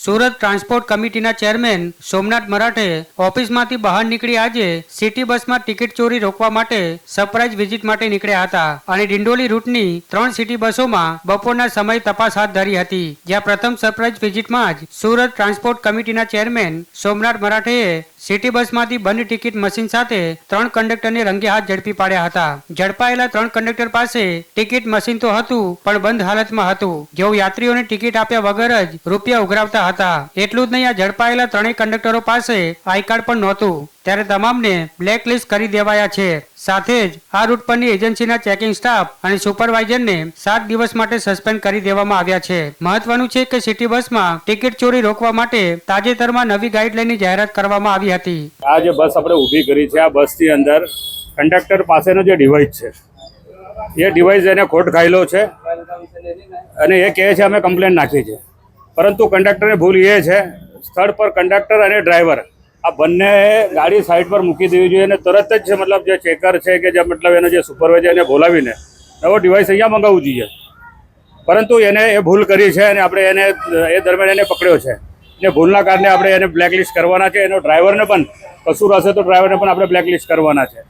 Surat transport કમિટીના chairman Somnath Marathe ઓફિસમાંથી બહાર નીકળી આજે સિટી બસમાં ટિકિટ ચોરી રોકવા માટે સરપ્રાઇઝ વિઝિટ માટે નીકળ્યા હતા અને ડિંડોલી રૂટની 3 સિટી બસોમાં બપોરના સમયે તપાસ હાથ ધરી હતી, જ્યાં પ્રથમ સરપ્રાઇઝ વિઝિટમાં જ સુરત ટ્રાન્સપોર્ટ કમિટીના ચેરમેન સોમનાથ મરાઠેએ સિટી બસમાંથી બંધ ટિકિટ મશીન સાથે 3 કંડક્ટરને રંગે હાથ ઝડપી પાડ્યા હતા। ઝડપાયેલા 3 કંડક્ટર પાસે ટિકિટ મશીન તો હતું પણ બંધ હાલતમાં હતું, જેઓ યાત્રીઓને ટિકિટ આપ્યા વગર જ રૂપિયા ઉઘરાવતા હતા। એટલું જ નહીં, આ ઝડપાયેલા 3 કંડક્ટરો પાસે આઈ કાર્ડ પણ નહોતું, ત્યારે તમામને બ્લેકલિસ્ટ કરી દેવાયા છે। સાથે જ આ રૂટ પરની એજન્સીના ચેકિંગ સ્ટાફ અને સુપરવાઇઝરને 7 દિવસ માટે સસ્પેન્ડ કરી દેવામાં આવ્યા છે। મહત્વનું છે કે સિટી બસમાં ટિકિટ ચોરી રોકવા માટે તાજેતરમાં નવી ગાઈડલાઈનની જાહેરાત કરવામાં આવી હતી। આ જે બસ આપણે ઊભી કરી છે, આ બસની અંદર કંડક્ટર પાસેનો જે ડિવાઇસ છે, એ ડિવાઇસ એને ખોટ ખાયેલો છે અને એ કહે છે અમે કમ્પ્લેન નાખી છે, પરંતુ કંડક્ટરની ભૂલ એ છે, સ્થળ પર કંડક્ટર અને ડ્રાઈવર આ બંને ગાડી સાઈડ પર મૂકી દેવી જોઈએ અને તરત જ મતલબ જે ચેકર છે કે જે મતલબ એનો જે સુપરવાઇઝર એને બોલાવીને નવો ડિવાઇસ અહીંયા મંગાવવું જોઈએ, પરંતુ એને એ ભૂલ કરી છે અને આપણે એને એ દરમિયાન એને પકડ્યો છે ને ભૂલના કારણે આપણે એને બ્લેકલિસ્ટ કરવાના છે। એનો ડ્રાઈવરને પણ કસૂર હશે તો ડ્રાઈવરને પણ આપણે બ્લેકલિસ્ટ કરવાના છે।